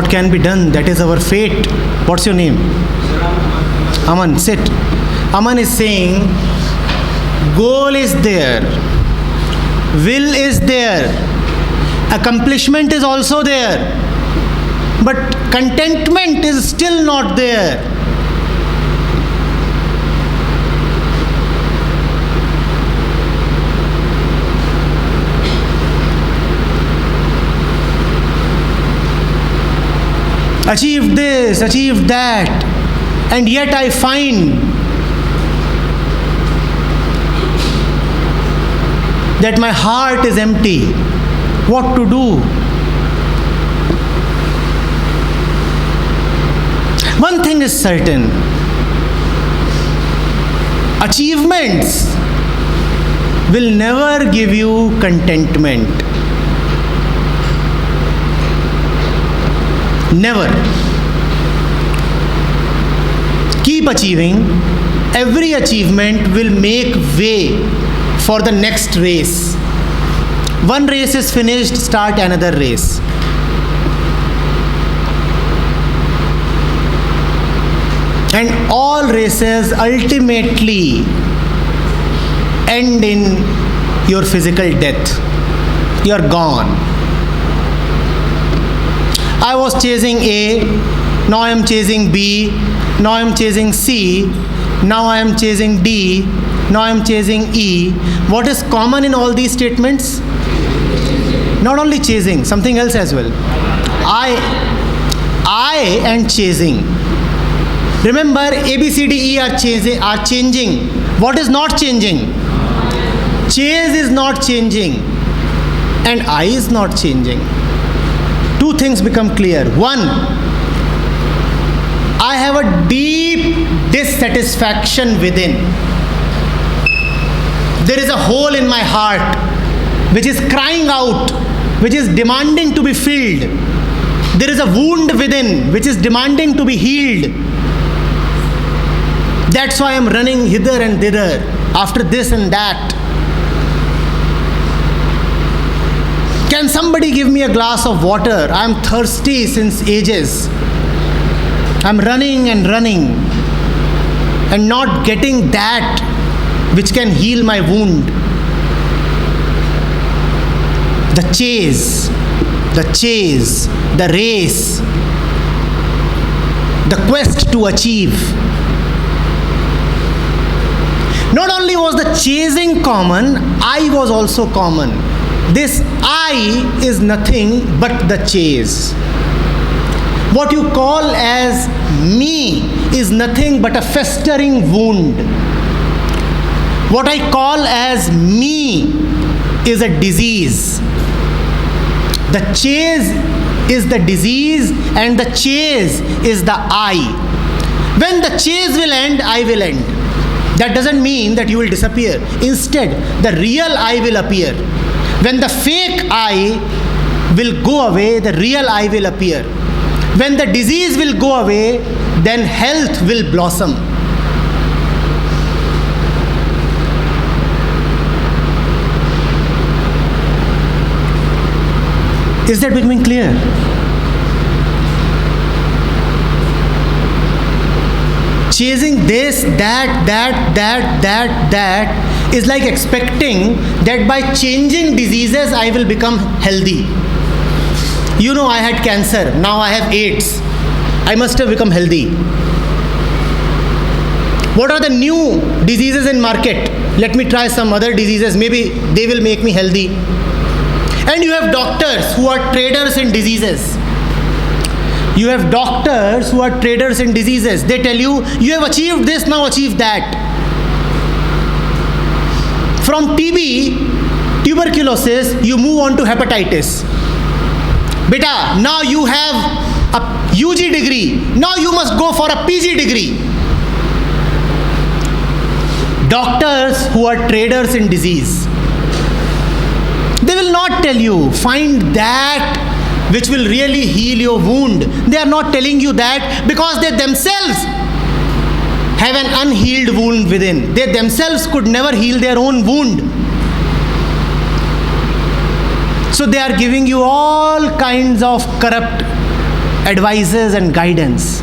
what can be done, that is our fate. What's your name? Aman, sit. Aman is saying, goal is there, will is there, accomplishment is also there, but contentment is still not there. Achieved this, achieved that, and yet I find that my heart is empty. What to do? One thing is certain: achievements will never give you contentment. Never. Keep achieving. Every achievement will make way for the next race. One race is finished, start another race. And all races ultimately end in your physical death. You're gone. I was chasing A, now I am chasing B, now I am chasing C, now I am chasing D, now I am chasing E. What is common in all these statements? Not only chasing, something else as well. I and chasing. Remember, A, B, C, D, E are changing. What is not changing? Chase is not changing, and I is not changing. Two things become clear. One, I have a deep dissatisfaction within. There is a hole in my heart which is crying out, which is demanding to be filled. There is a wound within which is demanding to be healed. That's why I am running hither and thither after this and that. Can somebody give me a glass of water? I am thirsty since ages. I am running and not getting that which can heal my wound. The chase, the race, the quest to achieve. Not only was the chasing common, I was also common. This I is nothing but the chase. What you call as me is nothing but a festering wound. What I call as me is a disease. The chase is the disease and the chase is the I. When the chase will end, I will end. That doesn't mean that you will disappear. Instead, the real I will appear. When the fake I will go away, the real I will appear. When the disease will go away, then health will blossom. Is that becoming clear? Chasing this, that is like expecting that by changing diseases I will become healthy. You know, I had cancer, now I have AIDS. I must have become healthy. What are the new diseases in market? Let me try some other diseases, maybe they will make me healthy. And you have doctors who are traders in diseases. You have doctors who are traders in diseases. They tell you, you have achieved this, now achieve that. From TB, tuberculosis, you move on to hepatitis. Beta, now you have a UG degree. Now you must go for a PG degree. Doctors who are traders in disease, they will not tell you, find that which will really heal your wound. They are not telling you that because they themselves have an unhealed wound within. They themselves could never heal their own wound. So they are giving you all kinds of corrupt advices and guidance.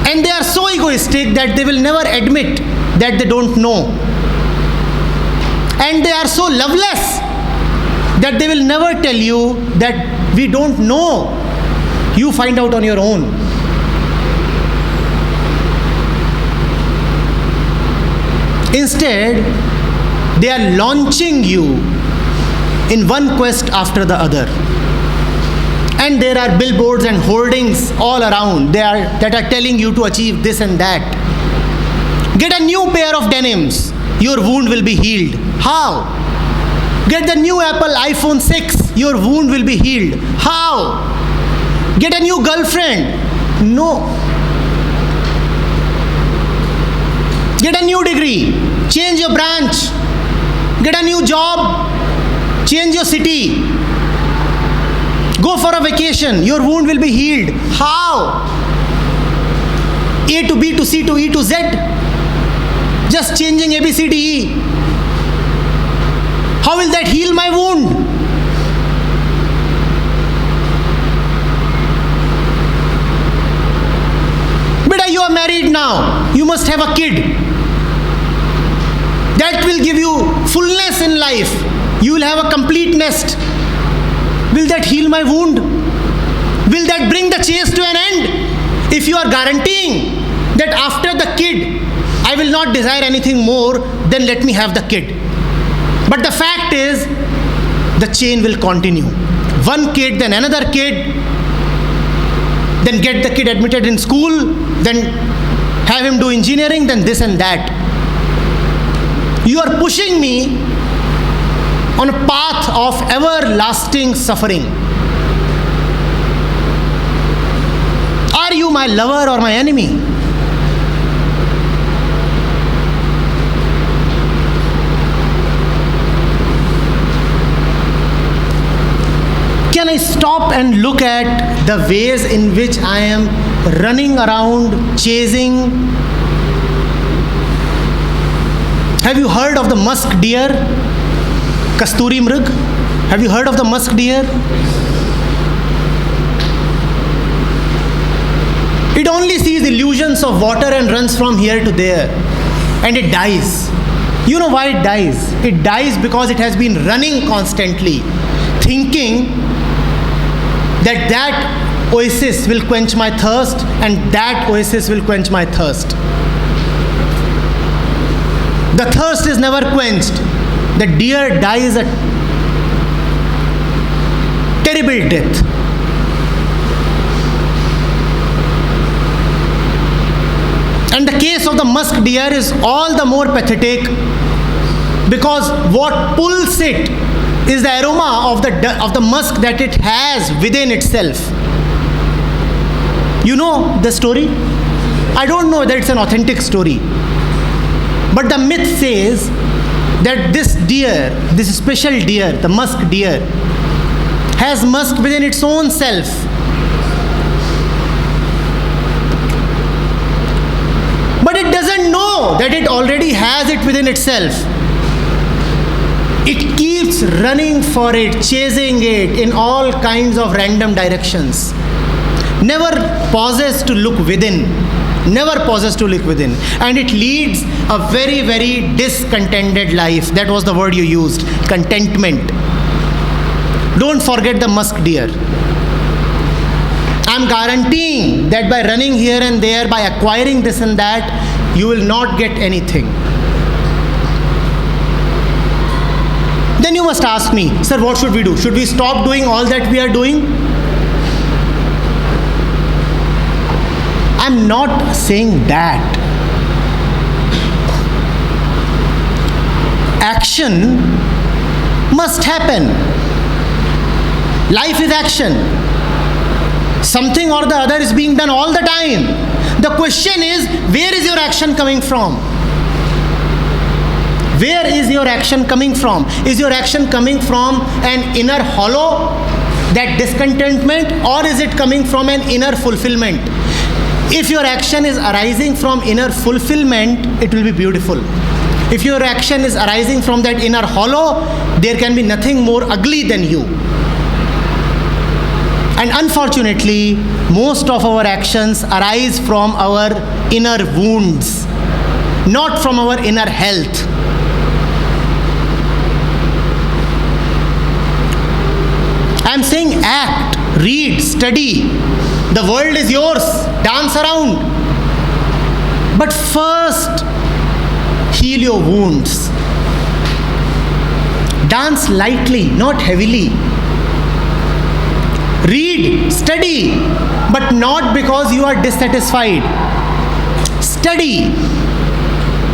And they are so egoistic that they will never admit that they don't know. And they are so loveless that they will never tell you that we don't know. You find out on your own. Instead, they are launching you in one quest after the other. And there are billboards and hoardings all around that are telling you to achieve this and that. Get a new pair of denims, your wound will be healed. How? Get the new Apple iPhone 6, your wound will be healed. How? Get a new girlfriend. No. Get a new degree. Change your branch. Get a new job. Change your city. Go for a vacation. Your wound will be healed. How? A to B to C to E to Z. Just changing A, B, C, D, E. How will that heal my wound? Beta, you are married now. You must have a kid. That will give you fullness in life. You will have a complete nest. Will that heal my wound? Will that bring the chase to an end? If you are guaranteeing that after the kid, I will not desire anything more, then let me have the kid. But the fact is, the chain will continue. One kid, then another kid, then get the kid admitted in school, then have him do engineering, then this and that. You are pushing me on a path of everlasting suffering. Are you my lover or my enemy? Can I stop and look at the ways in which I am running around, chasing? Have you heard of the musk deer? Kasturi Mrug? Have you heard of the musk deer? It only sees illusions of water and runs from here to there. And it dies. You know why it dies? It dies because it has been running constantly, thinking that oasis will quench my thirst and that oasis will quench my thirst. The thirst is never quenched. The deer dies a terrible death. And the case of the musk deer is all the more pathetic because what pulls it is the aroma of the musk that it has within itself. You know the story? I don't know that it's an authentic story. But the myth says that this deer, this special deer, the musk deer, has musk within its own self. But it doesn't know that it already has it within itself. It keeps running for it, chasing it in all kinds of random directions. Never pauses to look within. Never pauses to look within. And it leads a very, very discontented life. That was the word you used. Contentment. Don't forget the musk deer. I'm guaranteeing that by running here and there, by acquiring this and that, you will not get anything. Then you must ask me, sir, what should we do? Should we stop doing all that we are doing? I'm not saying that. Action must happen. Life is action. Something or the other is being done all the time. The question is, where is your action coming from? Where is your action coming from? Is your action coming from an inner hollow, that discontentment, or is it coming from an inner fulfillment? If your action is arising from inner fulfillment, it will be beautiful. If your action is arising from that inner hollow, there can be nothing more ugly than you. And unfortunately, most of our actions arise from our inner wounds, not from our inner health. I am saying act, read, study. The world is yours. Dance around. But first, heal your wounds. Dance lightly, not heavily. Read, study, but not because you are dissatisfied. Study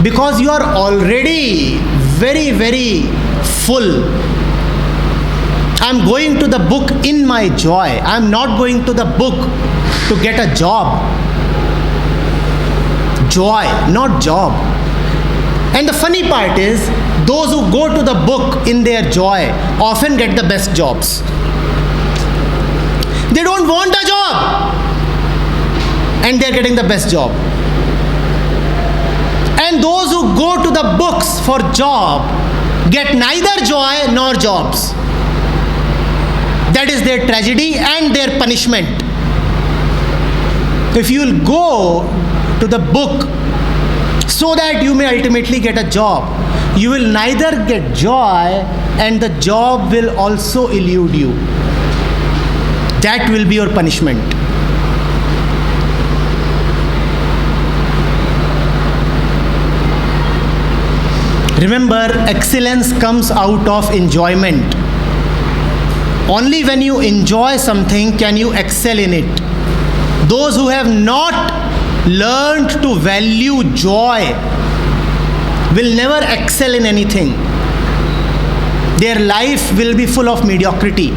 because you are already very, very full. I am going to the book in my joy. I am not going to the book to get a job. Joy, not job. And the funny part is, those who go to the book in their joy often get the best jobs. They don't want a job, and they're getting the best job. And those who go to the books for job get neither joy nor jobs. That is their tragedy and their punishment. If you will go to the book so that you may ultimately get a job, you will neither get joy and the job will also elude you. That will be your punishment. Remember, excellence comes out of enjoyment. Only when you enjoy something can you excel in it. Those who have not learned to value joy will never excel in anything. Their life will be full of mediocrity.